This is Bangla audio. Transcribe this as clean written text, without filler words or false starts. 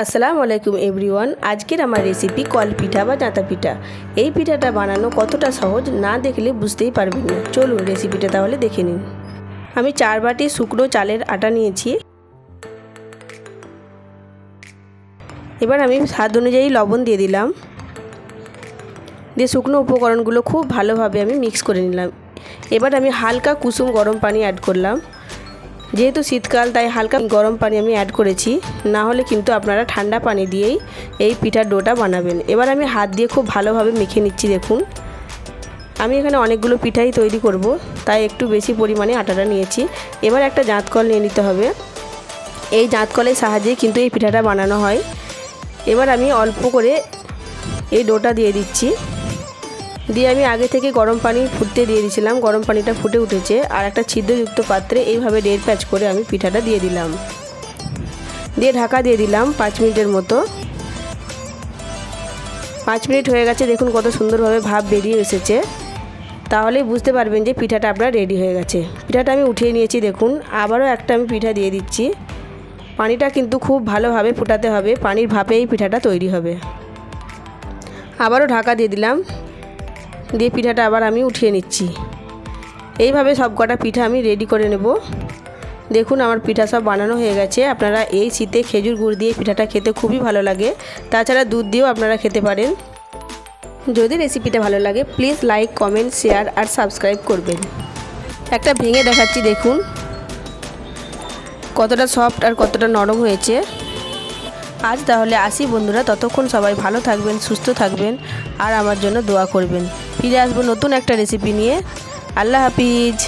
আসসালামু আলাইকুম এভরিওয়ান। আজকের আমার রেসিপি কল পিঠা বা জাঁতা পিঠা। এই পিঠাটা বানানো কতটা সহজ না দেখলে বুঝতেই পারবেন না। চলুন রেসিপিটা তাহলে দেখে নিন। আমি 4 বাটি শুকনো চালের আটা নিয়েছি। এবার আমি স্বাদ অনুযায়ী লবণ দিয়ে দিলাম, দিয়ে শুকনো উপকরণগুলো খুব ভালোভাবে আমি মিক্স করে নিলাম। এবার আমি হালকা কুসুম গরম পানি অ্যাড করলাম। যেহেতু শীতকাল তাই হালকা গরম পানি আমি অ্যাড করেছি, না হলে কিন্তু আপনারা ঠান্ডা পানি দিয়েই এই পিঠার ডোটা বানাবেন। এবার আমি হাত দিয়ে খুব ভালোভাবে মেখে নিচ্ছি। দেখুন আমি এখানে অনেকগুলো পিঠাই তৈরি করব, তাই একটু বেশি পরিমাণে আটাটা নিয়েছি। এবার একটা জাঁতকল নিয়ে নিতে হবে। এই জাঁতকলের সাহায্যে কিন্তু এই পিঠাটা বানানো হয়। এবার আমি অল্প করে এই ডোটা দিয়ে দিচ্ছি, দিয়ে আমি আগে থেকে গরম পানি ফুটতে দিয়ে দিয়েছিলাম। গরম পানিটা ফুটে উঠেছে, আর একটা ছিদ্রযুক্ত পাত্রে এইভাবে 1.5 প্যাচ করে আমি পিঠাটা দিয়ে দিলাম, দিয়ে ঢাকা দিয়ে দিলাম 5 মিনিটের মতো। 5 মিনিট হয়ে গেছে, দেখুন কত সুন্দরভাবে ভাপ বেরিয়ে এসেছে। তাহলেই বুঝতে পারবেন যে পিঠাটা আপনার রেডি হয়ে গেছে। পিঠাটা আমি উঠিয়ে নিয়েছি। দেখুন আবারও একটা আমি পিঠা দিয়ে দিচ্ছি। পানিটা কিন্তু খুব ভালোভাবে ফোটাতে হবে, পানির ভাপেই পিঠাটা তৈরি হবে। আবারও ঢাকা দিয়ে দিলাম, দিয়ে পিঠাটা আবার আমি উঠিয়ে নিচ্ছি। এইভাবে সব কটা পিঠা আমি রেডি করে নেব। দেখুন আমার পিঠা সব বানানো হয়ে গেছে। আপনারা এই শীতে খেজুর গুড় দিয়ে পিঠাটা খেতে খুবই ভালো লাগে, তাছাড়া দুধ দিয়েও আপনারা খেতে পারেন। যদি রেসিপিটা ভালো লাগে প্লিজ লাইক, কমেন্ট, শেয়ার আর সাবস্ক্রাইব করবেন। একটা ভেঙে দেখাচ্ছি, দেখুন কতটা সফট আর কতটা নরম হয়েছে। আজ তাহলে আসি বন্ধুরা, ততক্ষণ সবাই ভালো থাকবেন, সুস্থ থাকবেন আর আমার জন্য দোয়া করবেন। ফিরে আসবো নতুন একটা রেসিপি নিয়ে। আল্লাহ হাফিজ।